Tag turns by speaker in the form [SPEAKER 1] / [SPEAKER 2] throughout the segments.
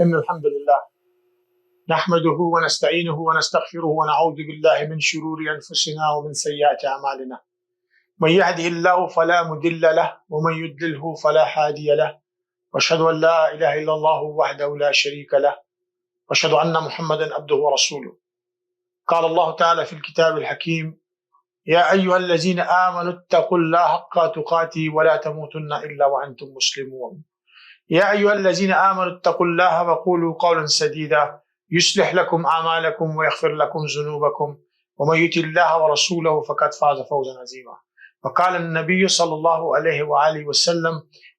[SPEAKER 1] إن الحمد لله نحمده ونستعينه ونستغفره ونعوذ بالله من شرور أنفسنا ومن سيئات أعمالنا من يهده الله فلا مضل له ومن يضلله فلا هادي له وأشهد أن لا إله إلا الله وحده لا شريك له وأشهد أن محمدا عبده ورسوله. قال الله تعالى في الكتاب الحكيم: يا أيها الذين آمنوا اتقوا الله حق تقاته ولا تموتن إلا وأنتم مسلمون. يا أيها الذين آمنوا اتقوا الله وقولوا قولا سديدا يصلح لكم أعمالكم ويغفر لكم ذنوبكم ومن يطع الله ورسوله فقد فاز فوزا عظيما. وقال النبي صلى الله عليه وآله وسلم: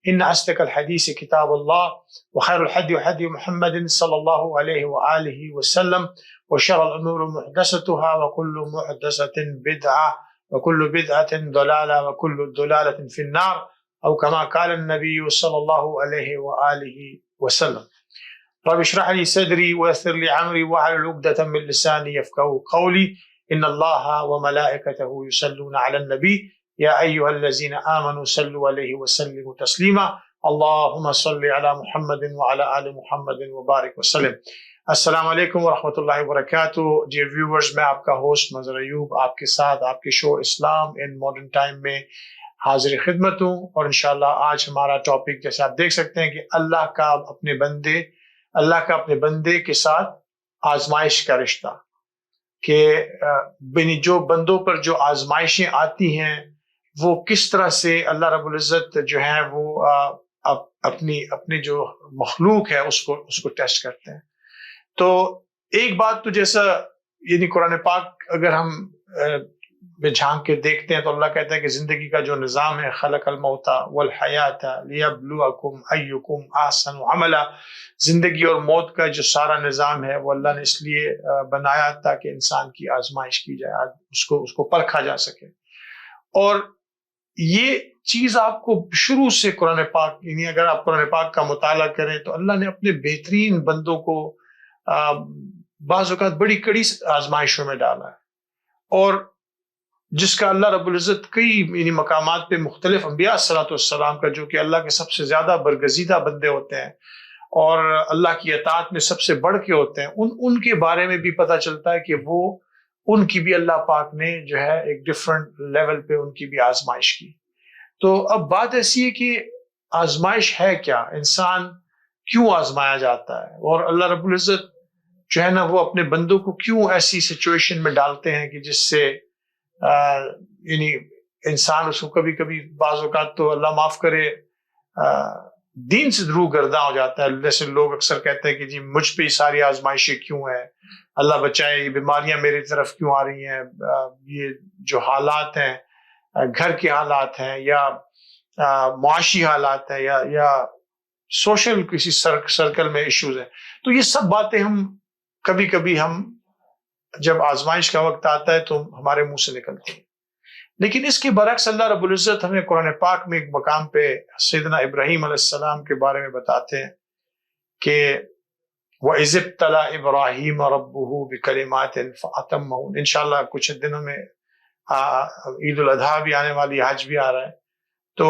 [SPEAKER 1] إن أصدق الحديث كتاب الله وخير الهدي هدي محمد صلى الله عليه وآله وسلم وشر الأمور محدثاتها وكل محدثة بدعة وكل بدعة ضلالة وكل ضلالة في النار أو كما قال النبي صلى الله عليه وآله وسلم. رب اشرح لي صدري ويسر لي أمري واحلل عقدة من لساني يفقهوا قولي. إن الله وملائكته يصلون على النبي يا أيها الذين آمنوا صلوا عليه وسلموا تسليما. اللهم صل على محمد وعلى آل محمد وبارك وسلم. السلام علیکم ورحمۃ اللہ وبرکاتہ. ڈیئر ویورز، میں آپ کا ہوسٹ مظہر ایوب آپ کے ساتھ آپ کے شو اسلام ان ماڈرن ٹائم میں حاضر خدمت ہوں. اور انشاءاللہ آج ہمارا ٹاپک، جیسے آپ دیکھ سکتے ہیں، کہ اللہ کا اپنے بندے کے ساتھ آزمائش کا رشتہ. کہ جو بندوں پر جو آزمائشیں آتی ہیں وہ کس طرح سے اللہ رب العزت جو ہے وہ اپنی جو مخلوق ہے اس کو ٹیسٹ کرتے ہیں. تو ایک بات تو جیسا یعنی قرآن پاک اگر ہم میں جھانک کے دیکھتے ہیں تو اللہ کہتا ہے کہ زندگی کا جو نظام ہے، خلق الموت والحیات لیبلوکم ایکم احسن عملا، زندگی اور موت کا جو سارا نظام ہے وہ اللہ نے اس لیے بنایا تاکہ انسان کی آزمائش کی جائے، اس کو پرکھا جا سکے. اور یہ چیز آپ کو شروع سے قرآن پاک، یعنی اگر آپ قرآن پاک کا مطالعہ کریں تو اللہ نے اپنے بہترین بندوں کو بعض اوقات بڑی کڑی آزمائشوں میں ڈالا ہے، اور جس کا اللہ رب العزت کئی یعنی مقامات پہ مختلف انبیاء صلی والسلام کا، جو کہ اللہ کے سب سے زیادہ برگزیدہ بندے ہوتے ہیں اور اللہ کی اطاعت میں سب سے بڑھ کے ہوتے ہیں، ان کے بارے میں بھی پتہ چلتا ہے کہ وہ ان کی بھی اللہ پاک نے جو ہے ایک ڈفرنٹ لیول پہ ان کی بھی آزمائش کی. تو اب بات ایسی ہے کہ آزمائش ہے کیا، انسان کیوں آزمایا جاتا ہے، اور اللہ رب العزت جو ہے نا وہ اپنے بندوں کو کیوں ایسی سچویشن میں ڈالتے ہیں کہ جس سے یعنی انسان اس کو کبھی کبھی بعض اوقات تو اللہ معاف کرے دین سے روگرداں ہو جاتا ہے. جیسے لوگ اکثر کہتے ہیں کہ جی مجھ پہ ساری آزمائشیں کیوں ہیں، اللہ بچائے، یہ بیماریاں میری طرف کیوں آ رہی ہیں، یہ جو حالات ہیں، گھر کے حالات ہیں یا معاشی حالات ہیں یا سوشل کسی سرکل میں ایشوز ہیں. تو یہ سب باتیں ہم کبھی جب آزمائش کا وقت آتا ہے تو ہمارے منہ سے نکلتی ہیں. لیکن اس کے برعکس اللہ رب العزت ہمیں قرآن پاک میں ایک مقام پہ سیدنا ابراہیم علیہ السلام کے بارے میں بتاتے ہیں کہ وَإِذِ ابْتَلَىٰ إِبْرَاهِيمَ رَبُّهُ بِكَلِمَاتٍ فَأَتَمَّهُنَّ. انشاءاللہ کچھ دنوں میں عید الاضحیٰ بھی آنے والی، حج بھی آ رہا ہے. تو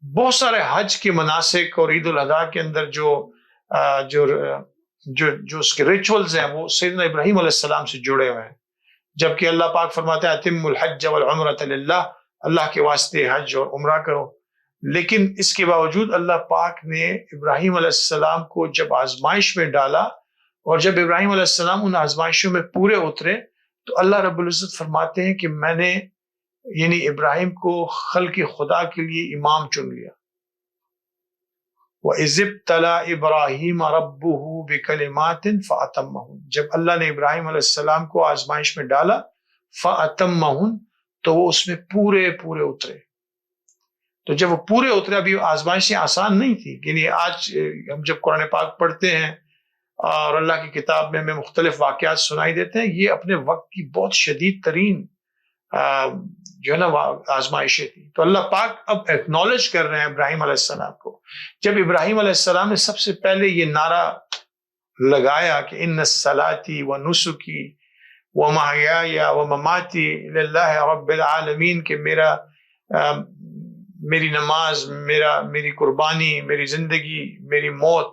[SPEAKER 1] بہت سارے حج کے مناسک اور عید الاضحیٰ کے اندر جو اس کے ریچولز ہیں وہ سیدنا ابراہیم علیہ السلام سے جڑے ہوئے ہیں. جبکہ اللہ پاک فرماتے ہیں اتم الحج والعمرۃ للہ، اللہ کے واسطے حج اور عمرہ کرو. لیکن اس کے باوجود اللہ پاک نے ابراہیم علیہ السلام کو جب آزمائش میں ڈالا، اور جب ابراہیم علیہ السلام ان آزمائشوں میں پورے اترے، تو اللہ رب العزت فرماتے ہیں کہ میں نے یعنی ابراہیم کو خلق خدا کے لیے امام چن لیا. وَإِذِ ابْتَلَىٰ إِبْرَاهِيمَ رَبُّهُ بِكَلِمَاتٍ فَأَتَمَّهُنَّ. جب اللہ نے ابراہیم علیہ السلام کو آزمائش میں ڈالا فَأَتَمَّهُنَّ، تو وہ اس میں پورے اترے. تو جب وہ پورے اترے، ابھی آزمائشیں آسان نہیں تھی. یعنی آج ہم جب قرآن پاک پڑھتے ہیں اور اللہ کی کتاب میں ہمیں مختلف واقعات سنائی دیتے ہیں، یہ اپنے وقت کی بہت شدید ترین جو ہے نا آزمائشیں تھی. تو اللہ پاک اب ایکنالج کر رہے ہیں ابراہیم علیہ السلام کو. جب ابراہیم علیہ السلام نے سب سے پہلے یہ نعرہ لگایا کہ ان صلاتی و نسکی و محیای و مماتی للہ رب العالمین، کہ میری نماز، میری قربانی، میری زندگی، میری موت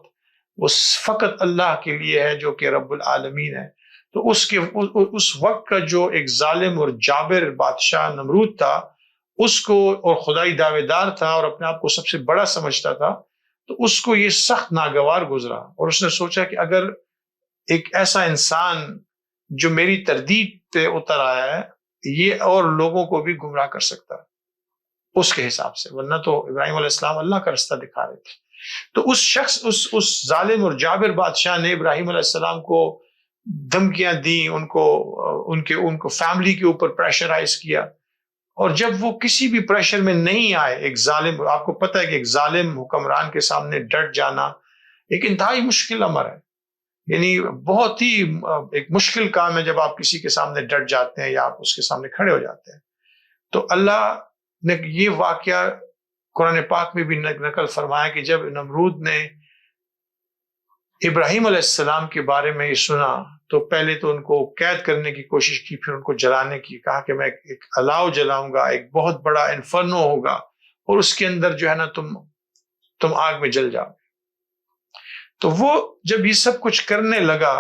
[SPEAKER 1] وہ فقط اللہ کے لیے ہے جو کہ رب العالمین ہے۔ تو اس وقت کا جو ایک ظالم اور جابر بادشاہ نمرود تھا، اس کو، اور خدائی دعوے دار تھا اور اپنے آپ کو سب سے بڑا سمجھتا تھا، تو اس کو یہ سخت ناگوار گزرا، اور اس نے سوچا کہ اگر ایک ایسا انسان جو میری تردید پہ اتر آیا ہے، یہ اور لوگوں کو بھی گمراہ کر سکتا ہے اس کے حساب سے، ورنہ تو ابراہیم علیہ السلام اللہ کا رستہ دکھا رہے تھے۔ تو اس شخص، اس ظالم اور جابر بادشاہ نے ابراہیم علیہ السلام کو دھمکیاں دیں، ان کو فیملی کے اوپر پریشرائز کیا، اور جب وہ کسی بھی پریشر میں نہیں آئے، ایک ظالم، آپ کو پتہ ہے کہ ایک ظالم حکمران کے سامنے ڈٹ جانا ایک انتہائی مشکل امر ہے، یعنی بہت ہی ایک مشکل کام ہے جب آپ کسی کے سامنے ڈٹ جاتے ہیں یا آپ اس کے سامنے کھڑے ہو جاتے ہیں۔ تو اللہ نے یہ واقعہ قرآن پاک میں بھی نقل فرمایا کہ جب نمرود نے ابراہیم علیہ السلام کے بارے میں یہ سنا تو پہلے تو ان کو قید کرنے کی کوشش کی، پھر ان کو جلانے کی، کہا کہ میں ایک الاؤ جلاؤں گا، ایک بہت بڑا انفرنو ہوگا، اور اس کے اندر جو ہے نا تم آگ میں جل جاؤ۔ تو وہ جب یہ سب کچھ کرنے لگا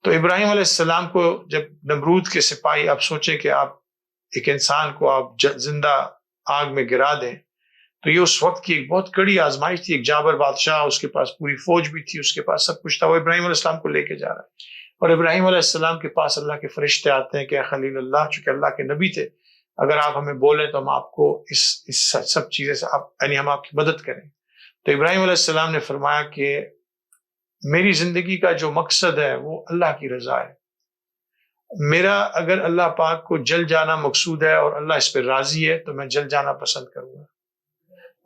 [SPEAKER 1] تو ابراہیم علیہ السلام کو، جب نمرود کے سپاہی، آپ سوچیں کہ آپ ایک انسان کو آپ زندہ آگ میں گرا دیں، تو یہ اس وقت کی ایک بہت کڑی آزمائش تھی۔ ایک جابر بادشاہ، اس کے پاس پوری فوج بھی تھی، اس کے پاس سب کچھ تھا، وہ ابراہیم علیہ السلام کو لے کے جا رہا ہے، اور ابراہیم علیہ السلام کے پاس اللہ کے فرشتے آتے ہیں کہ اے خلیل اللہ، چونکہ اللہ کے نبی تھے، اگر آپ ہمیں بولیں تو ہم آپ کو اس سب چیزیں سے یعنی ہم آپ کی مدد کریں۔ تو ابراہیم علیہ السلام نے فرمایا کہ میری زندگی کا جو مقصد ہے وہ اللہ کی رضا ہے، میرا اگر اللہ پاک کو جل جانا مقصود ہے اور اللہ اس پہ راضی ہے تو میں جل جانا پسند کروں گا،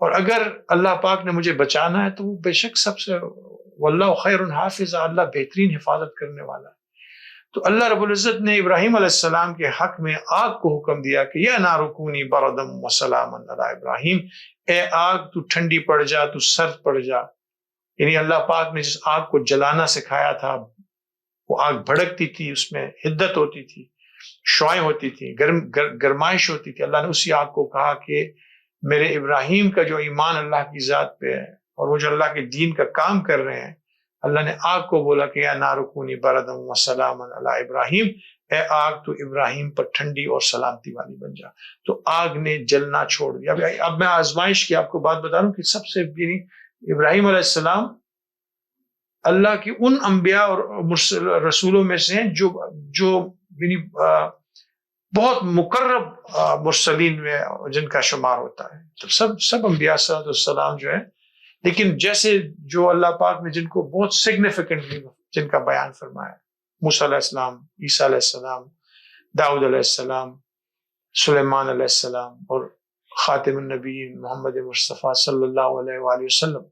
[SPEAKER 1] اور اگر اللہ پاک نے مجھے بچانا ہے تو وہ بے شک سب سے، واللہ خیر حافظ، اللہ بہترین حفاظت کرنے والا ہے۔ تو اللہ رب العزت نے ابراہیم علیہ السلام کے حق میں آگ کو حکم دیا کہ یا نار کونی بردم وسلاما علی ابراہیم، اے آگ تو ٹھنڈی پڑ جا، تو سرد پڑ جا، یعنی اللہ پاک نے جس آگ کو جلانا سکھایا تھا، وہ آگ بھڑکتی تھی، اس میں حدت ہوتی تھی، شعائیں ہوتی تھی، گرمائش ہوتی تھی۔ اللہ نے اسی آگ کو کہا کہ میرے ابراہیم کا جو ایمان اللہ کی ذات پہ ہے اور وہ جو اللہ کے دین کا کام کر رہے ہیں، اللہ نے آگ کو بولا کہ یا نار کونی بردم وسلاما علی ابراہیم، اے آگ تو ابراہیم پر ٹھنڈی اور سلامتی والی بن جا۔ تو آگ نے جلنا چھوڑ دیا۔ اب میں آزمائش کی آپ کو بات بتا رہا ہوں کہ سب سے ابراہیم علیہ السلام اللہ کی ان انبیاء اور رسولوں میں سے ہیں جو بہت مقرب مرسلین میں جن کا شمار ہوتا ہے۔ تو سب انبیاء صلی اللہ علیہ وسلم جو ہے، لیکن جیسے جو اللہ پاک نے جن کو بہت سگنیفیکنٹلی جن کا بیان فرمایا، موسیٰ علیہ السلام، عیسیٰ علیہ السلام، داؤد علیہ السلام، سلیمان علیہ السلام، اور خاتم النبیین محمد مصطفیٰ صلی اللہ علیہ وآلہ وسلم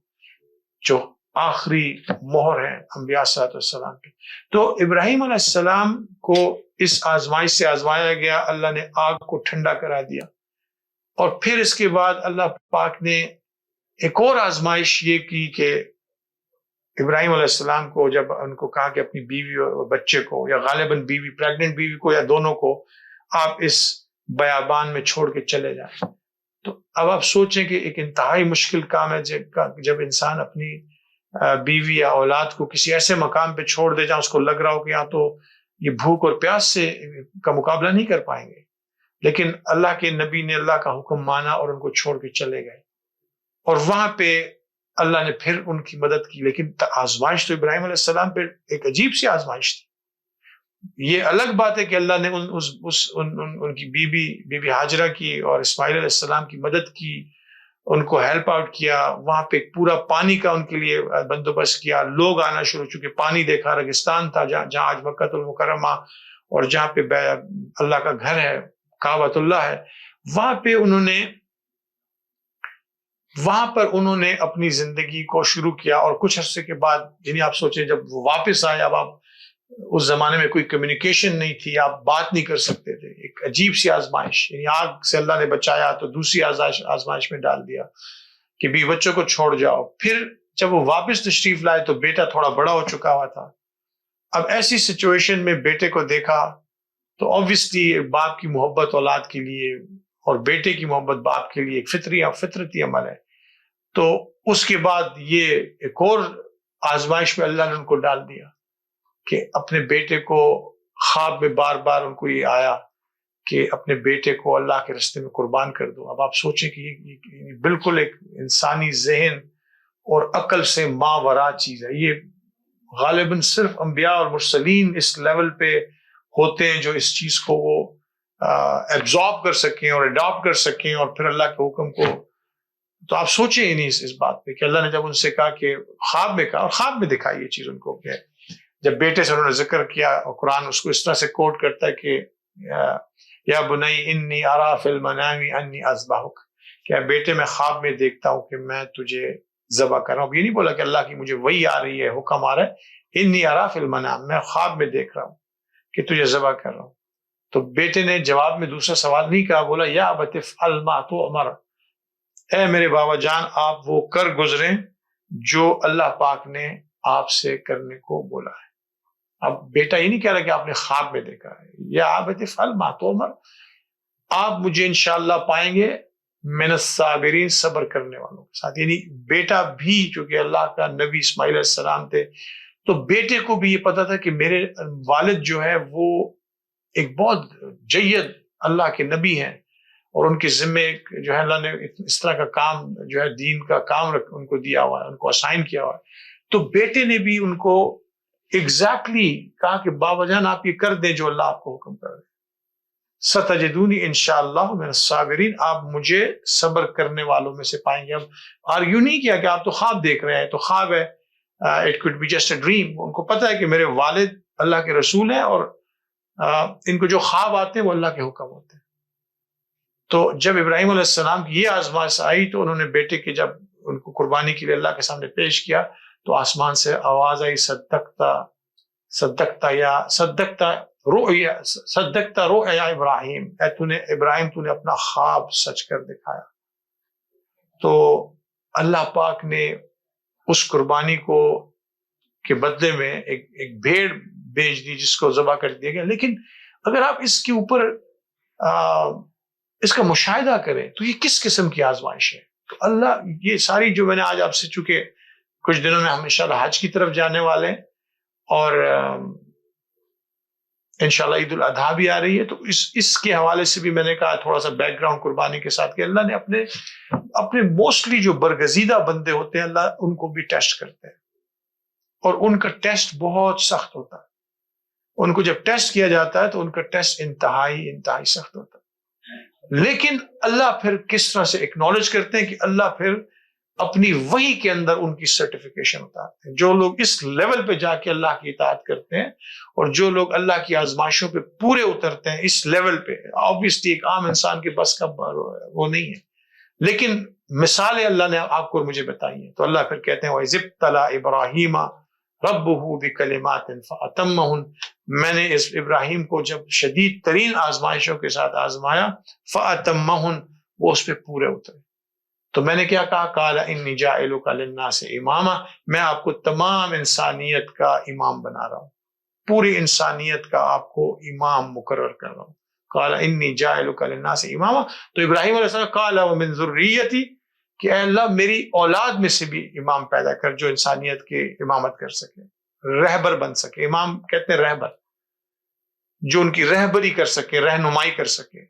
[SPEAKER 1] جو آخری مہر ہیں انبیاء صلی اللہ علیہ وسلم کے۔ تو ابراہیم علیہ السلام کو اس آزمائش سے آزمایا گیا، اللہ نے آگ کو ٹھنڈا کرا دیا، اور پھر اس کے بعد اللہ پاک نے ایک اور آزمائش یہ کی کہ ابراہیم علیہ السلام کو جب ان کو کہا کہ اپنی بیوی اور بچے کو، یا غالباً بیوی، پریگننٹ بیوی کو یا دونوں کو، آپ اس بیابان میں چھوڑ کے چلے جائیں، تو اب آپ سوچیں کہ ایک انتہائی مشکل کام ہے جب انسان اپنی بیوی یا اولاد کو کسی ایسے مقام پہ چھوڑ دے جہاں اس کو لگ رہا ہو کہ یہاں تو یہ بھوک اور پیاس سے کا مقابلہ نہیں کر پائیں گے، لیکن اللہ کے نبی نے اللہ کا حکم مانا اور ان کو چھوڑ کے چلے گئے، اور وہاں پہ اللہ نے پھر ان کی مدد کی۔ لیکن آزمائش تو ابراہیم علیہ السلام پہ ایک عجیب سی آزمائش تھی۔ یہ الگ بات ہے کہ اللہ نے ان کی بیوی ہاجرہ کی اور اسماعیل علیہ السلام کی مدد کی، ان کو ہیلپ آؤٹ کیا، وہاں پہ پورا پانی کا ان کے لیے بندوبست کیا، لوگ آنا شروع، چونکہ پانی دیکھا، ریگستان تھا جہاں آج مکہ المکرمہ اور جہاں پہ اللہ کا گھر ہے، کعبۃ اللہ ہے، وہاں پر انہوں نے اپنی زندگی کو شروع کیا، اور کچھ عرصے کے بعد، یعنی آپ سوچیں جب وہ واپس آئے، اب آپ اس زمانے میں کوئی کمیونیکیشن نہیں تھی، آپ بات نہیں کر سکتے تھے، ایک عجیب سی آزمائش، یعنی آگ سے اللہ نے بچایا تو دوسری آزمائش میں ڈال دیا کہ بھی بچوں کو چھوڑ جاؤ۔ پھر جب وہ واپس تشریف لائے تو بیٹا تھوڑا بڑا ہو چکا ہوا تھا۔ اب ایسی سچویشن میں بیٹے کو دیکھا تو آبویسلی باپ کی محبت اولاد کے لیے اور بیٹے کی محبت باپ کے لیے ایک فطرتی عمل ہے۔ تو اس کے بعد یہ ایک اور آزمائش میں اللہ نے ان کو ڈال دیا کہ اپنے بیٹے کو خواب میں بار بار ان کو یہ آیا کہ اپنے بیٹے کو اللہ کے راستے میں قربان کر دو. اب آپ سوچیں کہ یہ بالکل ایک انسانی ذہن اور عقل سے ماورا چیز ہے. یہ غالباً صرف انبیاء اور مرسلین اس لیول پہ ہوتے ہیں جو اس چیز کو وہ ایبزارب کر سکیں اور اڈاپٹ کر سکیں اور پھر اللہ کے حکم کو. تو آپ سوچیں ہی نہیں اس بات پہ کہ اللہ نے جب ان سے کہا کہ خواب میں کہا، اور خواب میں دکھائی یہ چیز ان کو کہ جب بیٹے سے انہوں نے ذکر کیا، اور قرآن اس کو اس طرح سے کوٹ کرتا ہے کہ یا بنی انی ارا فی المنام انی اذبحک، کہ بیٹے میں خواب میں دیکھتا ہوں کہ میں تجھے ذبح کر رہا ہوں. یہ نہیں بولا کہ اللہ کی مجھے وہی آ رہی ہے، حکم آ رہا ہے، انی ارا فی المنام، میں خواب میں دیکھ رہا ہوں کہ تجھے ذبح کر رہا ہوں. تو بیٹے نے جواب میں دوسرا سوال نہیں کہا، بولا یا ابت افعل ما تؤمر، اے میرے بابا جان آپ وہ کر گزریں جو اللہ پاک نے آپ سے کرنے کو بولا ہے. اب بیٹا یہ نہیں کہہ رہا کہ آپ نے خواب میں دیکھا ہے. یا ابت افعل ما تؤمر، آپ مجھے انشاءاللہ پائیں گے من الصابرین، صبر کرنے والوں کے ساتھ. یعنی بیٹا بھی چونکہ اللہ کا نبی اسماعیل علیہ السلام تھے، تو بیٹے کو بھی یہ پتا تھا کہ میرے والد جو ہے وہ ایک بہت جید اللہ کے نبی ہیں، اور ان کے ذمے جو ہے اللہ نے اس طرح کا کام جو ہے دین کا کام ان کو دیا ہوا ہے، ان کو اسائن کیا ہوا ہے. تو بیٹے نے بھی ان کو ایگزیکٹلی کہا کہ بابا جان آپ یہ کر دیں جو اللہ آپ کو حکم کر دے. ستجدونی انشاءاللہ من الصابرین، آپ مجھے صبر کرنے والوں میں سے پائیں گے. اب آرگیو نہیں کیا کہ آپ تو خواب دیکھ رہے ہیں، تو خواب ہے، it could be just a dream. ان کو پتا ہے کہ میرے والد اللہ کے رسول ہیں، اور ان کو جو خواب آتے ہیں وہ اللہ کے حکم ہوتے ہیں. تو جب ابراہیم علیہ السلام کی یہ آزمائش آئی تو انہوں نے بیٹے کے جب ان کو قربانی کے لیے اللہ کے سامنے پیش کیا تو آسمان سے آواز آئی، صدقتا رؤیا ابراہیم، اے ابراہیم تو نے اپنا خواب سچ کر دکھایا. تو اللہ پاک نے اس قربانی کو کے بدلے میں ایک بھیڑ بیچ دی جس کو ذبح کر دیا گیا. لیکن اگر آپ اس کے اوپر اس کا مشاہدہ کریں تو یہ کس قسم کی آزمائش ہے. تو اللہ یہ ساری جو میں نے آج آپ سے، چونکہ کچھ دنوں میں ہم انشاءاللہ حج کی طرف جانے والے ہیں اور انشاءاللہ عید الاضحیٰ بھی آ رہی ہے، تو اس کے حوالے سے بھی میں نے کہا تھوڑا سا بیک گراؤنڈ قربانی کے ساتھ کہ اللہ نے اپنے موسٹلی جو برگزیدہ بندے ہوتے ہیں اللہ ان کو بھی ٹیسٹ کرتے ہیں، اور ان کا ٹیسٹ بہت سخت ہوتا ہے. ان کو جب ٹیسٹ کیا جاتا ہے تو ان کا ٹیسٹ انتہائی سخت ہوتا ہے. لیکن اللہ پھر کس طرح سے ایکنالج کرتے ہیں کہ اللہ پھر اپنی وحی کے اندر ان کی سرٹیفیکیشن اتارتے ہیں. جو لوگ اس لیول پہ جا کے اللہ کی اطاعت کرتے ہیں اور جو لوگ اللہ کی آزمائشوں پہ پورے اترتے ہیں اس لیول پہ، آبویسلی ایک عام انسان کے بس کا وہ نہیں ہے، لیکن مثالیں اللہ نے آپ کو اور مجھے بتائی ہیں. تو اللہ پھر کہتے ہیں وَإِذِ ابْتَلَىٰ إِبْرَاهِيمَ رَبُّهُ بِكَلِمَاتٍ فَأَتَمَّهُنَّ، میں نے اس ابراہیم کو جب شدید ترین آزمائشوں کے ساتھ آزمایا، فَأَتَمَّهُنَّ، وہ اس پہ پورے اترے. تو میں نے کیا کہا، قَالَ إِنِّي جَاعِلُكَ لِلنَّاسِ إِمَامًا، میں آپ کو تمام انسانیت کا امام بنا رہا ہوں، پوری انسانیت کا آپ کو امام مقرر کر رہا ہوں. قَالَ إِنِّي جَاعِلُكَ لِلنَّاسِ إِمَامًا، تو ابراہیم علیہ السلام قَالَ وَمِن ذُرِّيَّتِي، کہ اے اللہ میری اولاد میں سے بھی امام پیدا کر جو انسانیت کی امامت کر سکے، رہبر بن سکے. امام کہتے ہیں رہبر، جو ان کی رہبری کر سکے، رہنمائی کر سکے.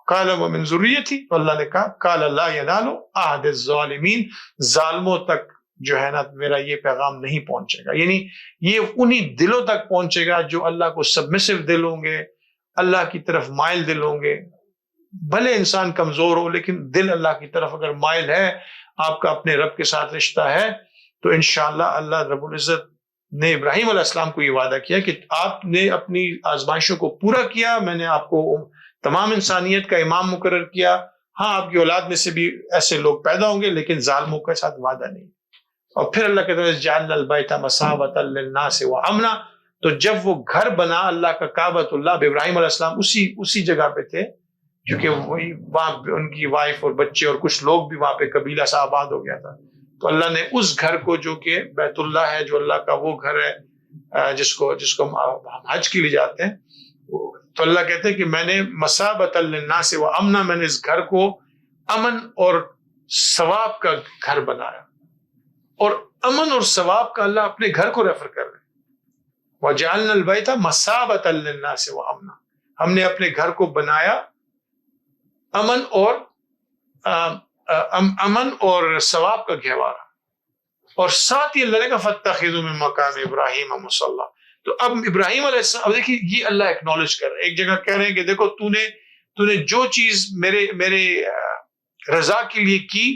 [SPEAKER 1] قال ومن ذریتی، تو اللہ نے کہا قال لا ینال عہد الظالمین، ظالموں تک جو ہے نا میرا یہ پیغام نہیں پہنچے گا. یعنی یہ انہی دلوں تک پہنچے گا جو اللہ کو سبمسو دل ہوں گے، اللہ کی طرف مائل دل ہوں گے. بھلے انسان کمزور ہو لیکن دل اللہ کی طرف اگر مائل ہے، آپ کا اپنے رب کے ساتھ رشتہ ہے، تو انشاءاللہ اللہ رب العزت نے ابراہیم علیہ السلام کو یہ وعدہ کیا کہ آپ نے اپنی آزمائشوں کو پورا کیا، میں نے آپ کو تمام انسانیت کا امام مقرر کیا. ہاں آپ کی اولاد میں سے بھی ایسے لوگ پیدا ہوں گے لیکن ظالموں کے ساتھ وعدہ نہیں. اور پھر اللہ کہتے ہیں جعلنا البیت مثابۃ للناس وامنا، تو جب وہ گھر بنا اللہ کا کعبۃ اللہ، ابراہیم علیہ السلام اسی جگہ پہ تھے، کیونکہ وہی وہاں ان کی وائف اور بچے اور کچھ لوگ بھی وہاں پہ قبیلہ سا آباد ہو گیا تھا. تو اللہ نے اس گھر کو جو کہ بیت اللہ ہے، جو اللہ کا وہ گھر ہے جس کو ہم حج کے لیے جاتے ہیں، تو اللہ کہتے ہیں کہ میں نے مثابۃ للناس وامنا، میں نے اس گھر کو امن اور ثواب کا گھر بنایا. اور امن اور ثواب کا اللہ اپنے گھر کو ریفر کر رہے ہیں. وَجَعَلْنَا الْبَيْتَ مَثَابَةً لِلنَّاسِ وَأَمْنًا، ہم نے اپنے گھر کو بنایا امن اور ثواب کا گہوارہ. اور ساتھ ہی اللہ نے کہا فَاتَّخِذُوا مِن مَّقَامِ إِبْرَاهِيمَ مُصَلًّى. تو اب ابراہیم علیہ السلام، اب دیکھیے یہ اللہ ایکنالج کر رہے ہیں. ایک جگہ کہہ رہے ہیں کہ دیکھو تو نے جو چیز میرے رضا کے لیے کی،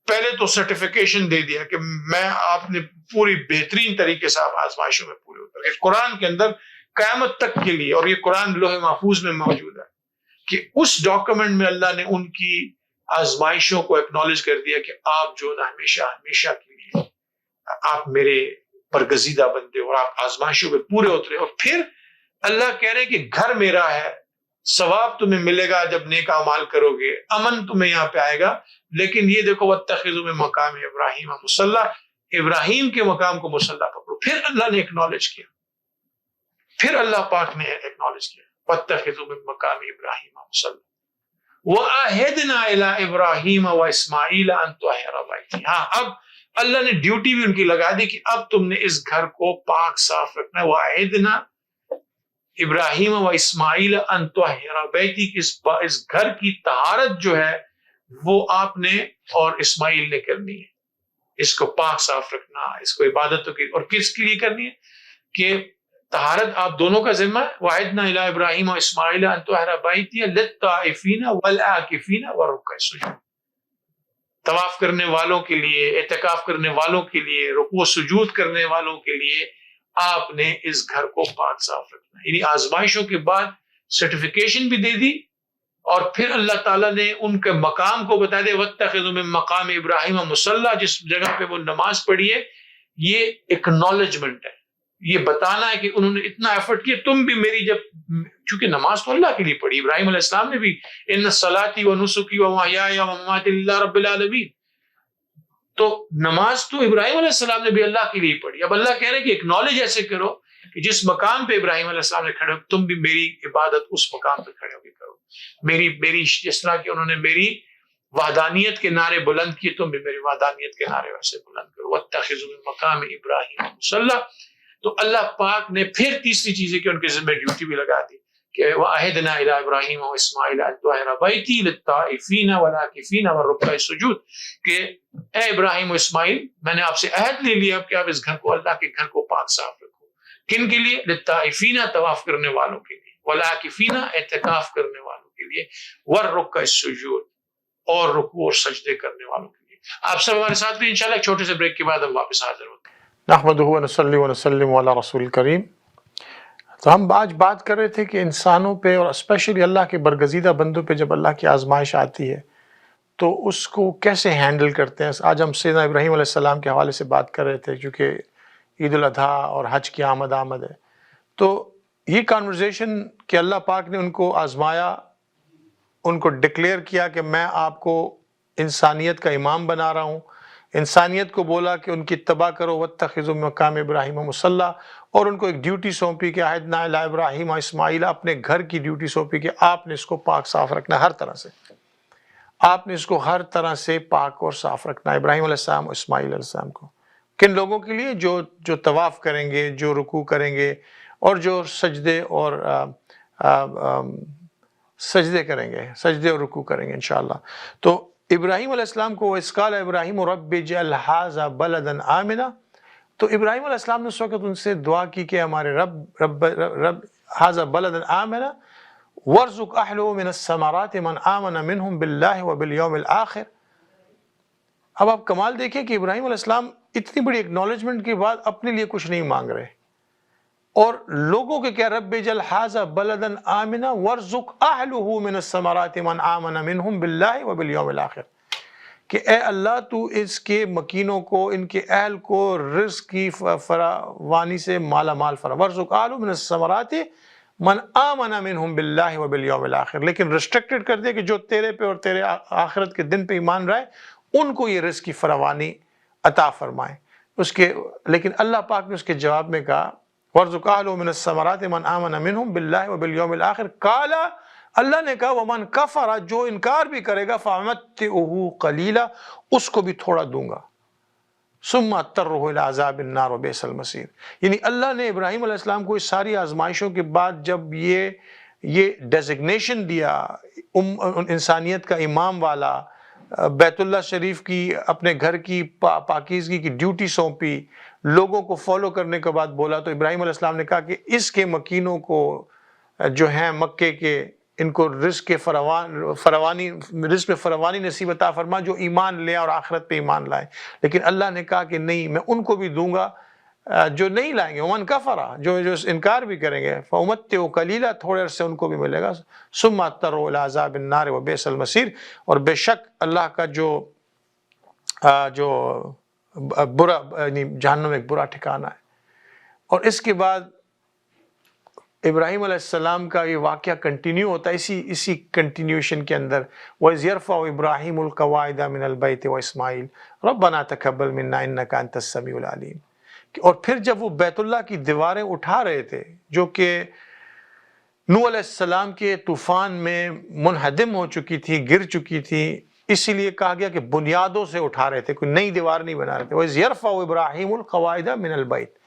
[SPEAKER 1] پہلے تو سرٹیفیکیشن دے دیا کہ میں آپ نے پوری بہترین طریقے سے آپ آزمائشوں میں پورے اتر گئے. قرآن کے اندر قیامت تک کے لیے، اور یہ قرآن لوح محفوظ میں موجود ہے، کہ اس ڈاکومنٹ میں اللہ نے ان کی آزمائشوں کو ایکنالج کر دیا کہ آپ جو نا ہمیشہ کے لیے آپ میرے برگزیدہ بندے اور آپ آزمائشوں میں پورے اترے. اور پھر اللہ کہہ رہے ہیں کہ گھر میرا ہے، ثواب تمہیں ملے گا جب نیک اعمال کرو گے، امن تمہیں یہاں پہ آئے گا. لیکن یہ دیکھو وَاتَّخِذُوا مِن مَّقَامِ إِبْرَاهِيمَ مُصَلًّى، ابراہیم کے مقام کو مصلی پکڑو. پھر اللہ نے ایکنالج کیا، پھر اللہ پاک نے ایکنالج کیا وَاتَّخِذُوا مِن مَّقَامِ إِبْرَاهِيمَ مُصَلًّى وَأَعْهِدْنَا إِلَىٰ إِبْرَاهِيمَ وَإِسْمَاعِيلَ أَن طَهِّرَ بَيْتِي. ہاں، اب اللہ نے ڈیوٹی بھی ان کی لگا دی کہ اب تم نے اس گھر کو پاک صاف رکھنا ہے. وَأَعْهِدْنَا ابراہیم و اسماعیل ان طَهِّرَ بَيْتِي، اس گھر کی طہارت جو ہے وہ آپ نے اور اسماعیل نے کرنی ہے. اس کو پاک صاف رکھنا، اس کو عبادتوں کی، اور کس کے لیے کرنی ہے کہ طہارت آپ دونوں کا ذمہ ہے. وَعِدْنَا إِلَىٰ إِبْرَاهِيمَ وَإِسْمَاعِيلَ أَن طَهِّرَ بَيْتِيَ لِلطَّائِفِينَ وَالْعَاكِفِينَ وَرُكَّعِ السُّجُودِ. طواف کرنے والوں کے لیے، اعتکاف کرنے والوں کے لیے، رکوع و سجود کرنے والوں کے لیے آپ نے اس گھر کو پاک صاف رکھنا. یعنی آزمائشوں کے بعد سرٹیفیکیشن بھی دے دی، اور پھر اللہ تعالیٰ نے ان کے مقام کو بتا دیا وَاتَّخِذُوا مِن مَّقَامِ إِبْرَاهِيمَ مُصَلًّى، جس جگہ پہ وہ نماز پڑھی ہے. یہ اکنالجمنٹ ہے، یہ بتانا ہے کہ انہوں نے اتنا ایفرٹ کیا. تم بھی میری، جب چونکہ نماز تو اللہ کے لیے پڑھی، ابراہیم علیہ السلام نے بھی ان صلاتي ونسكي ومحياي ومماتي لله رب العالمین، تو نماز تو ابراہیم علیہ السلام نے بھی اللہ کے لیے پڑھی. اب اللہ کہہ رہے ہیں کہ اکنالج ایسے کرو کہ جس مقام پہ ابراہیم علیہ السلام نے کھڑے ہو، تم بھی میری عبادت اس مقام پہ کھڑے ہو کے کرو. میری جس طرح کہ انہوں نے میری وحدانیت کے نعرے بلند کیے، تم بھی میری وحدانیت کے نعرے ویسے بلند کرو. وَاتَّخِذُوا مِن مَّقَامِ إِبْرَاهِيمَ مُصَلًّى. تو اللہ پاک نے پھر تیسری چیز ہے کہ ان کے ذمہ ڈیوٹی بھی لگا دی کہ وَأَعْهِدْنَا إِلَىٰ إِبْرَاهِيمَ وَإِسْمَاعِيلَ أَن طَهِّرَ بَيْتِي لِلطَّائِفِينَ وَالْعَاكِفِينَ وَالرُّكَّعِ السُّجُودِ، کہ اے ابراہیم و اسماعیل، میں نے آپ سے عہد لے لیا کہ آپ اس گھر کو، اللہ کے گھر کو پاک صاف رکھو. کن کے لیے؟ للطائفین، طواف کرنے والوں کے لیے، والعاکفین، اعتکاف کرنے والوں کے لیے، والرکع السجود، اور رکوع اور سجدے کرنے والوں کے لیے. آپ سب ہمارے ساتھ بھی انشاءاللہ ایک چھوٹے سے بریک کے بعد ہم واپس حاضر ہوتے ہیں.
[SPEAKER 2] نحمدہ ونصلی ونسلم علی رسول کریم. تو ہم آج بات کر رہے تھے کہ انسانوں پہ اور اسپیشلی اللہ کے برگزیدہ بندوں پہ جب اللہ کی آزمائش آتی ہے تو اس کو کیسے ہینڈل کرتے ہیں. آج ہم سیدنا ابراہیم علیہ السلام کے حوالے سے بات کر رہے تھے، کیونکہ عید الاضحیٰ اور حج کی آمد ہے. تو یہ کانورزیشن کہ اللہ پاک نے ان کو آزمایا، ان کو ڈکلیئر کیا کہ میں آپ کو انسانیت کا امام بنا رہا ہوں، انسانیت کو بولا کہ ان کی اتباع کرو وَاتَّخِذُوا مِن مَّقَامِ إِبْرَاهِيمَ مُصَلًّى، اور ان کو ایک ڈیوٹی سونپی کہ عَهِدْنَا إِلَىٰ إِبْرَاهِيمَ وَإِسْمَاعِيلَ، اپنے گھر کی ڈیوٹی سونپی کہ آپ نے اس کو پاک صاف رکھنا ہے. ہر طرح سے آپ نے اس کو ہر طرح سے پاک اور صاف رکھنا ہے. ابراہیم علیہ السلام اور اسماعیل علیہ السلام کو کن لوگوں کے لیے؟ جو طواف کریں گے، جو رکوع کریں گے، اور جو سجدے اور سجدے کریں گے، سجدے اور رکوع کریں گے انشاءاللہ. تو ابراہیم علیہ السلام کو وَإِذْ قَالَ إِبْرَاهِيمُ رَبِّ اجْعَلْ هَٰذَا بَلَدًا آمِنًا، تو ابراہیم علیہ السلام نے اس وقت ان سے دعا کی کہ ہمارے رب هَٰذَا بَلَدًا آمِنًا وَارْزُقْ أَهْلَهُ مِنَ الثَّمَرَاتِ مَنْ آمَنَ مِنْهُمْ بِاللَّهِ وَبِالْيَوْمِ الْآخِرِ. اب آپ کمال دیکھیں کہ ابراہیم علیہ السلام اتنی بڑی اکنالجمنٹ کے بعد اپنے لیے کچھ نہیں مانگ رہے، اور لوگوں کے کیا رب اجعل ھذا بلدا آمنا وارزق اہلہ من الثمرات من آمن منہم باللہ وبالیوم الآخر، کہ اے اللہ تو اس کے مکینوں کو، ان کے اہل کو رزق کی فراوانی سے مالا مال فرما. وارزق اہلہ من الثمرات من آمن منہم باللہ وبالیوم الآخر، لیکن ریسٹرکٹڈ کر دیا کہ جو تیرے پہ اور تیرے آخرت کے دن پہ ایمان رہے ان کو یہ رزق کی فراوانی عطا فرمائے. لیکن اللہ پاک نے اس کے جواب میں کہا وَارْزُقْ أَهْلَهُ مِنَ الثَّمَرَاتِ مَنْ آمَنَ مِنْهُمْ بِاللَّهِ وَبِالْيَوْمِ الْآخِرِ قَالَ، اللہ نے کہا وَمَنْ كَفَرَ، جو انکار بھی کرے گا فَأُمَتِّعُهُ قَلِيلًا، اس کو بھی تھوڑا دوں گا. ثم اضطروا الى عذاب النار وبئس المصیر. یعنی اللہ نے ابراہیم علیہ السلام کو اس ساری آزمائشوں کے بعد جب یہ ڈیزگنیشن دیا انسانیت کا امام والا، بیت اللہ شریف کی اپنے گھر کی پاکیزگی کی ڈیوٹی سونپی، لوگوں کو فالو کرنے کے بعد بولا، تو ابراہیم علیہ السلام نے کہا کہ اس کے مکینوں کو جو ہیں مکے کے، ان کو رزق میں فراوانی نصیب عطا فرما جو ایمان لے اور آخرت پہ ایمان لائے. لیکن اللہ نے کہا کہ نہیں، میں ان کو بھی دوں گا جو نہیں لائیں گے، ومن کفر، جو انکار بھی کریں گے، فامتعوا قلیلا، تھوڑے عرصے ان کو بھی ملے گا، ثم اضطروا الی عذاب النار وبئس المصیر. اور بے شک اللہ کا جو برا، یعنی جہنم ایک برا ٹھکانہ ہے. اور اس کے بعد ابراہیم علیہ السلام کا یہ واقعہ کنٹینیو ہوتا ہے اسی کنٹینیوشن کے اندر. وَإِذْ يَرْفَعُ إِبْرَاهِيمُ الْقَوَاعِدَ مِنَ الْبَيْتِ وَإِسْمَاعِيلُ رَبَّنَا تَقَبَّلْ مِنَّا إِنَّكَ أَنْتَ السَّمِيعُ الْعَلِيمُ. اور پھر جب وہ بیت اللہ کی دیواریں اٹھا رہے تھے جو کہ نوح علیہ السلام کے طوفان میں منہدم ہو چکی تھی، گر چکی تھی، اسی لیے کہا گیا کہ بنیادوں سے اٹھا رہے تھے، کوئی نئی دیوار نہیں بنا رہے تھے. وَإِذْ يَرْفَعُ إِبْرَاهِيمُ الْقَوَاعِدَ مِنَ الْبَيْتِ،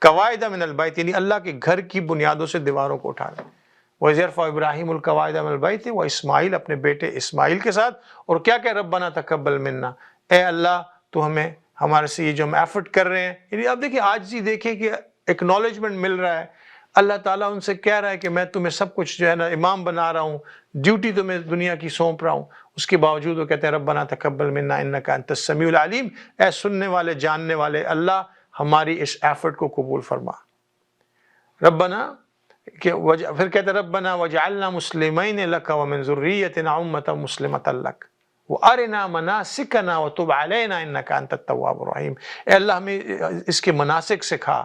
[SPEAKER 2] قواعد من البیت، یعنی اللہ کے گھر کی بنیادوں سے دیواروں کو اٹھا رہے. وَإِذْ يَرْفَعُ إِبْرَاهِيمُ الْقَوَاعِدَ مِنَ الْبَيْتِ وَإِسْمَاعِيلُ، اپنے بیٹے اسماعیل کے ساتھ. اور کیا کہ ربنا تقبل منا، اے اللہ تو ہمیں، ہمارے سے یہ جو ہم ایفرٹ کر رہے ہیں، یعنی اب دیکھیں آج ہی دیکھیں کہ ایکنالجمنٹ مل رہا ہے، اللہ تعالیٰ ان سے کہہ رہا ہے کہ میں تمہیں سب کچھ جو ہے نا امام بنا رہا ہوں، ڈیوٹی تمہیں دنیا کی سونپ رہا ہوں. اس کے باوجود وہ کہتے ہیں ربنا تقبل منا انک انت السمیع العلیم، اے سننے والے جاننے والے اللہ ہماری اس ایفرٹ کو قبول فرما. ربنا، پھر کہتے ہیں ربنا وجعلنا مسلمین لک ومن ذریتنا امة مسلمة لک وارنا مناسکنا وتب علینا انک انت التواب الرحیم. اے اللہ ہمیں اس کے مناسک سکھا،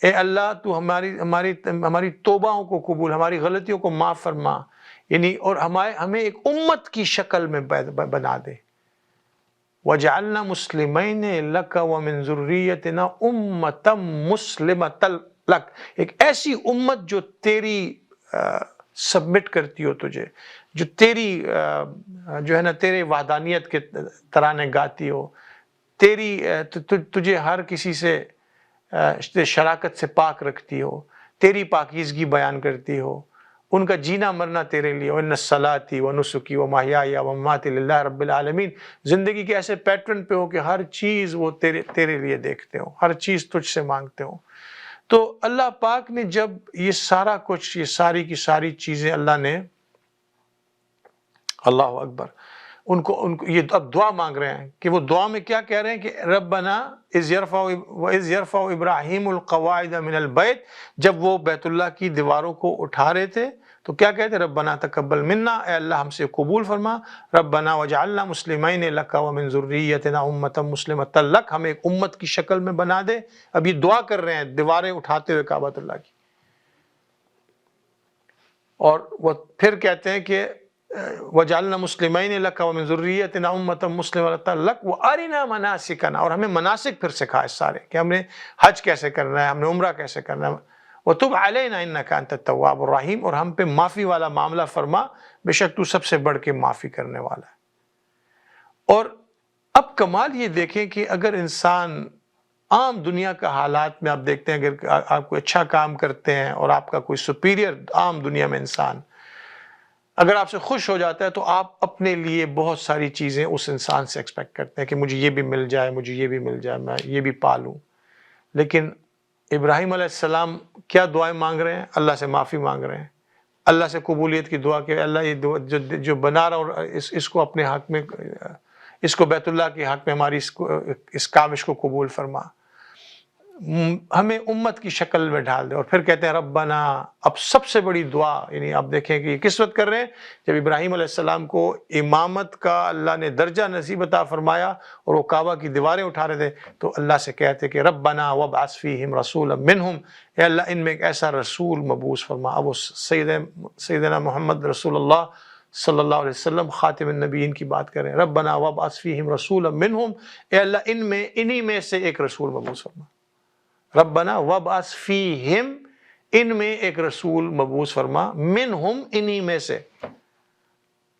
[SPEAKER 2] اے اللہ تو ہماری توبہوں کو قبول، ہماری غلطیوں کو معاف فرما، یعنی اور ہمیں ایک امت کی شکل میں بنا دے. وجعلنا مسلمین لک ومن ذریتنا امة مسلمة لک، ایک ایسی امت جو تیری سبمٹ کرتی ہو تجھے، جو تیری جو ہے نا تیرے وحدانیت کے ترانے گاتی ہو، تجھے ہر کسی سے شراکت سے پاک رکھتی ہو، تیری پاکیزگی بیان کرتی ہو، ان کا جینا مرنا تیرے لیے. وَإِنَّ صَلَاتِي وَنُسُكِي وَمَحْيَايَ وَمَمَاتِي لِلَّهِ رَبِّ الْعَالَمِينَ. زندگی کے ایسے پیٹرن پہ ہو کہ ہر چیز وہ تیرے لیے دیکھتے ہو، ہر چیز تجھ سے مانگتے ہو. تو اللہ پاک نے جب یہ سارا کچھ، یہ ساری کی ساری چیزیں اللہ نے، اللہ اکبر، ان کو یہ اب دعا مانگ رہے ہیں کہ وہ دعا میں کیا کہہ رہے ہیں کہ ربنا اذ یرفع ابراہیم القواعد من البیت، جب وہ بیت اللہ کی دیواروں کو اٹھا رہے تھے تو کیا کہتے ہیں ربنا تقبل منا، اے اللہ ہم سے قبول فرما، ربنا وجعلنا مسلمین لک ومن ذریتنا امة مسلمة لک، ہمیں ایک امت کی شکل میں بنا دے. اب یہ دعا کر رہے ہیں دیواریں اٹھاتے ہوئے کعبۃ اللہ کی. اور وہ پھر کہتے ہیں کہ وجعلنا مسلمین لک ومن ذریتنا امة مسلمة لک وارنا مناسکنا، اور ہمیں مناسک پھر سکھائے سارے کہ ہم نے حج کیسے کرنا ہے، ہم نے عمرہ کیسے کرنا ہے. وتب علینا انک انت التواب الرحیم، اور ہم پہ معافی والا معاملہ فرما، بے شک تو سب سے بڑھ کے معافی کرنے والا ہے. اور اب کمال یہ دیکھیں کہ اگر انسان عام دنیا کا حالات میں آپ دیکھتے ہیں، اگر آپ کوئی اچھا کام کرتے ہیں اور آپ کا کوئی سپیریئر عام دنیا میں انسان اگر آپ سے خوش ہو جاتا ہے تو آپ اپنے لیے بہت ساری چیزیں اس انسان سے ایکسپیکٹ کرتے ہیں کہ مجھے یہ بھی مل جائے، مجھے یہ بھی مل جائے، میں یہ بھی پالوں. لیکن ابراہیم علیہ السلام کیا دعائیں مانگ رہے ہیں؟ اللہ سے معافی مانگ رہے ہیں، اللہ سے قبولیت کی دعا کہ اللہ یہ جو بنا رہا ہوں اس کو اپنے حق میں، اس کو بیت اللہ کے حق میں ہماری اس کاوش کو قبول فرما، ہمیں امت کی شکل میں ڈال دے. اور پھر کہتے ہیں ربنا، اب سب سے بڑی دعا، یعنی آپ دیکھیں کہ یہ کس وقت کر رہے ہیں جب ابراہیم علیہ السلام کو امامت کا اللہ نے درجہ نصیب عطا فرمایا اور وہ کعبہ کی دیواریں اٹھا رہے تھے تو اللہ سے کہتے کہ ربنا وابعث فیہم رسولا منہم، اے اللہ ان میں ایک ایسا رسول مبعوث فرما. اب وہ سیدنا محمد رسول اللہ صلی اللہ علیہ وسلم خاتم النبیین کی بات کریں. ربنا وابعث فیہم رسولا منہم، اے اللہ انہی میں سے ایک رسول مبعوث فرما. ربنا وابعث فیہم، ان میں ایک رسول مبعوث فرما، منہم انہی میں سے،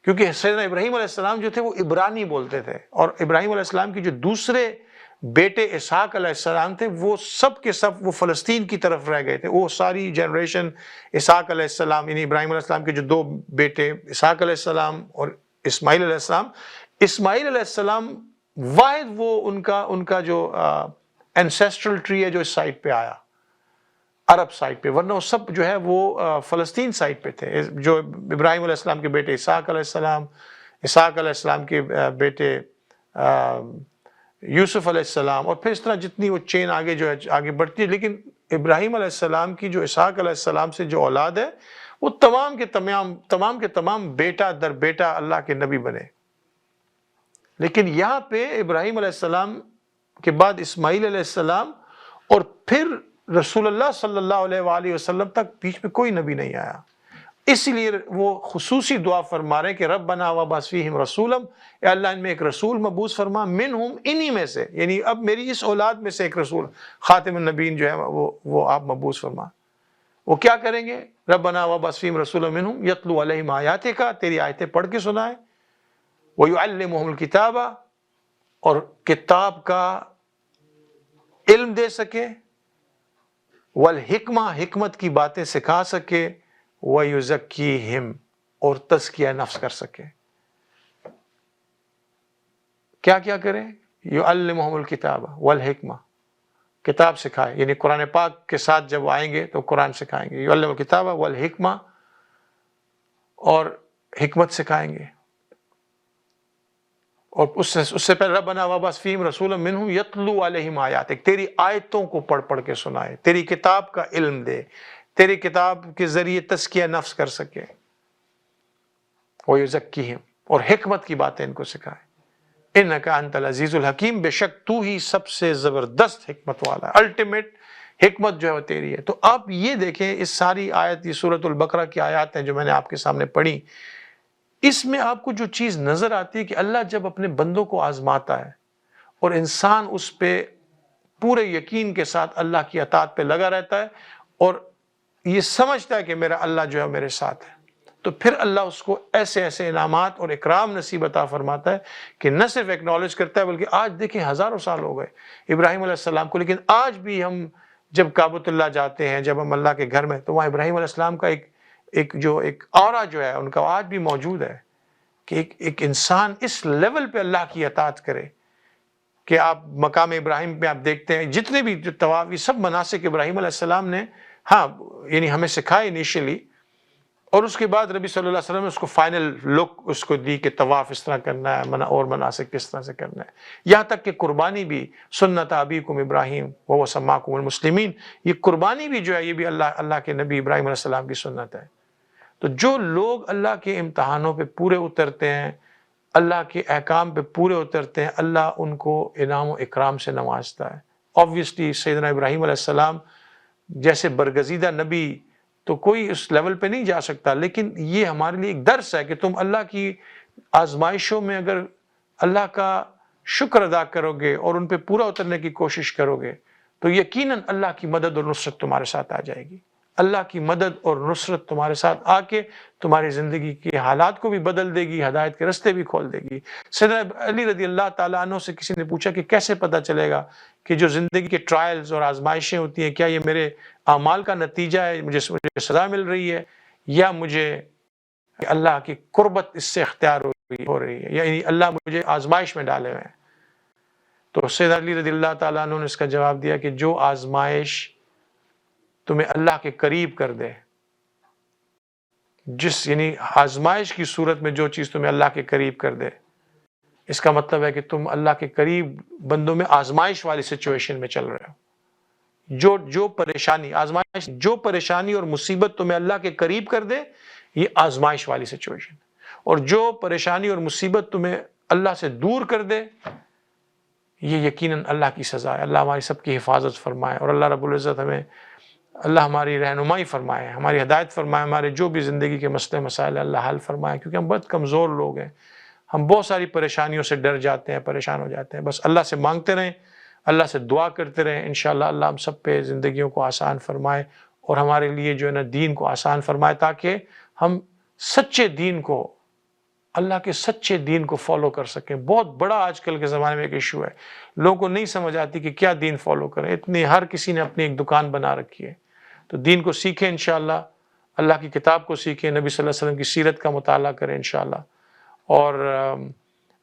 [SPEAKER 2] کیونکہ سیدنا ابراہیم علیہ السلام جو تھے وہ عبرانی بولتے تھے، اور ابراہیم علیہ السلام کی جو دوسرے بیٹے اسحاق علیہ السلام تھے وہ سب کے سب وہ فلسطین کی طرف رہ گئے تھے. وہ ساری جنریشن اسحاق علیہ السلام یعنی ابراہیم علیہ السلام کے جو دو بیٹے اسحاق علیہ السلام اور اسماعیل علیہ السلام، اسماعیل علیہ السلام واحد وہ ان کا جو اینسیسٹرل ٹری ہے جو اس سائٹ پہ آیا، عرب سائٹ پہ، ورنہ وہ سب جو ہے وہ فلسطین سائٹ پہ تھے. جو ابراہیم علیہ السلام کے بیٹے اسحاق علیہ السلام، اسحاق علیہ السلام کے بیٹے یوسف علیہ السلام، اور پھر اس طرح جتنی وہ چین آگے جو ہے آگے بڑھتی ہے. لیکن ابراہیم علیہ السلام کی جو اسحاق علیہ السلام سے جو اولاد ہے وہ تمام کے تمام بیٹا در بیٹا اللہ کے نبی بنے. لیکن یہاں پہ ابراہیم علیہ السلام کے بعد اسماعیل علیہ السلام اور پھر رسول اللہ صلی اللہ علیہ وآلہ وسلم تک بیچ میں کوئی نبی نہیں آیا. اس لیے وہ خصوصی دعا فرما رہے ہیں کہ ربنا وابعث فیہم رسولا، اے اللہ ان میں ایک رسول مبعوث فرما، منہم انہی میں سے، یعنی اب میری اس اولاد میں سے ایک رسول خاتم النبیین جو ہے وہ آپ مبعوث فرما. وہ کیا کریں گے؟ ربنا وابعث فیہم رسولا منہم یتلو علیہم آیاتک، تیری آیتیں پڑھ کے سنائے، ویعلمہم الکتاب، اور کتاب کا علم دے سکے، والحکمہ، حکمت کی باتیں سکھا سکے، وَيُزَكِّيهِمْ، اور تزکیہ نفس کر سکے. کیا کیا کرے؟ يُعَلِّمُهُمُ الْكِتَابَ وَالْحِكْمَةَ، کتاب سکھائے، یعنی قرآن پاک کے ساتھ جب آئیں گے تو قرآن سکھائیں گے. يُعَلِّمُ الْكِتَابَ وَالْحِكْمَةَ، اور حکمت سکھائیں گے. اور اس سے پہلے ربنا وابعث فیہم رسولا منہم یتلو علیہم آیاتک، تیری آیتوں کو پڑھ کے سنائے، تیری کتاب کا علم دے، تیری کتاب کے ذریعے تزکیہ نفس کر سکے. وَيُزَكِّيهِمْ، اور حکمت کی باتیں ان کو سکھائے. اِنَّكَ أَنْتَ الْعَزِيزُ الْحَكِيمُ، بے شک تو ہی سب سے زبردست حکمت والا ہے، الٹیمیٹ حکمت جو ہے وہ تیری ہے. تو آپ یہ دیکھیں اس ساری آیت، یہ سورۃ البقرہ کی آیات ہیں جو میں نے آپ کے سامنے پڑھی، اس میں آپ کو جو چیز نظر آتی ہے کہ اللہ جب اپنے بندوں کو آزماتا ہے اور انسان اس پہ پورے یقین کے ساتھ اللہ کی اطاعت پہ لگا رہتا ہے اور یہ سمجھتا ہے کہ میرا اللہ جو ہے میرے ساتھ ہے، تو پھر اللہ اس کو ایسے ایسے انعامات اور اکرام نصیب عطا فرماتا ہے کہ نہ صرف ایکنالج کرتا ہے بلکہ آج دیکھیں ہزاروں سال ہو گئے ابراہیم علیہ السلام کو، لیکن آج بھی ہم جب کعبۃ اللہ جاتے ہیں، جب ہم اللہ کے گھر میں، تو وہاں ابراہیم علیہ السلام کا ایک اورا جو ہے ان کا آج بھی موجود ہے کہ ایک انسان اس لیول پہ اللہ کی اطاعت کرے کہ آپ مقام ابراہیم پہ آپ دیکھتے ہیں جتنے بھی جو طواف، یہ سب مناسک ابراہیم علیہ السلام نے یعنی ہمیں سکھائے انیشلی، اور اس کے بعد نبی صلی اللہ علیہ وسلم نے اس کو فائنل لک اس کو دی کہ طواف اس طرح کرنا ہے اور مناسک کس طرح سے کرنا ہے. یہاں تک کہ قربانی بھی سنت ابیکم ابراہیم وہو سماکم المسلمین، یہ قربانی بھی جو ہے یہ بھی اللہ کے نبی ابراہیم علیہ السلام کی سنت ہے. تو جو لوگ اللہ کے امتحانوں پہ پورے اترتے ہیں، اللہ کے احکام پہ پورے اترتے ہیں، اللہ ان کو انعام و اکرام سے نوازتا ہے. آبویسلی سیدنا ابراہیم علیہ السلام جیسے برگزیدہ نبی تو کوئی اس لیول پہ نہیں جا سکتا، لیکن یہ ہمارے لیے ایک درس ہے کہ تم اللہ کی آزمائشوں میں اگر اللہ کا شکر ادا کرو گے اور ان پہ پورا اترنے کی کوشش کرو گے تو یقیناً اللہ کی مدد اور نصرت تمہارے ساتھ آ جائے گی. اللہ کی مدد اور نصرت تمہارے ساتھ آ کے تمہاری زندگی کے حالات کو بھی بدل دے گی، ہدایت کے رستے بھی کھول دے گی. سیدنا علی رضی اللہ تعالیٰ عنہ سے کسی نے پوچھا کہ کیسے پتہ چلے گا کہ جو زندگی کے ٹرائلز اور آزمائشیں ہوتی ہیں کیا یہ میرے اعمال کا نتیجہ ہے، مجھے سزا مل رہی ہے، یا مجھے اللہ کی قربت اس سے اختیار ہو رہی ہے، یعنی اللہ مجھے آزمائش میں ڈالے ہوئے ہیں. تو سیدنا علی رضی اللہ تعالیٰ عنہ نے اس کا جواب دیا کہ جو آزمائش تمہیں اللہ کے قریب کر دے، یعنی آزمائش کی صورت میں جو چیز تمہیں اللہ کے قریب کر دے، اس کا مطلب ہے کہ تم اللہ کے قریب بندوں میں آزمائش والی سچویشن میں چل رہے ہو. جو پریشانی اور مصیبت تمہیں اللہ کے قریب کر دے یہ آزمائش والی سچویشن، اور جو پریشانی اور مصیبت تمہیں اللہ سے دور کر دے یہ یقیناً اللہ کی سزا ہے. اللہ ہماری سب کی حفاظت فرمائے اور اللہ رب العزت اللہ ہماری رہنمائی فرمائے، ہماری ہدایت فرمائے، ہمارے جو بھی زندگی کے مسئلے مسائل اللہ حل فرمائے، کیونکہ ہم بہت کمزور لوگ ہیں، ہم بہت ساری پریشانیوں سے ڈر جاتے ہیں، پریشان ہو جاتے ہیں. بس اللہ سے مانگتے رہیں، اللہ سے دعا کرتے رہیں، انشاءاللہ اللہ ہم سب پہ زندگیوں کو آسان فرمائے اور ہمارے لیے جو ہے نا دین کو آسان فرمائے، تاکہ ہم سچے دین کو اللہ کے سچے دین کو فالو کر سکیں. بہت بڑا آج کل کے زمانے میں ایک ایشو ہے، لوگوں کو نہیں سمجھ آتی کہ کیا دین فالو کریں. اتنی ہر کسی نے اپنی ایک دکان بنا رکھی ہے. تو دین کو سیکھیں انشاءاللہ، اللہ کی کتاب کو سیکھیں، نبی صلی اللہ علیہ وسلم کی سیرت کا مطالعہ کریں انشاءاللہ. اور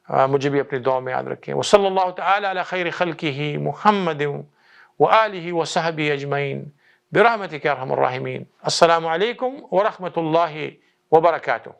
[SPEAKER 2] مجھے بھی اپنی دعا میں یاد رکھیں. وصلی اللہ تعالی علی خیر خلقہ محمد وآلہ وصحبہ اجمعین برحمتک یا ارحم الراحمین. السلام علیکم ورحمۃ اللہ وبرکاتہ.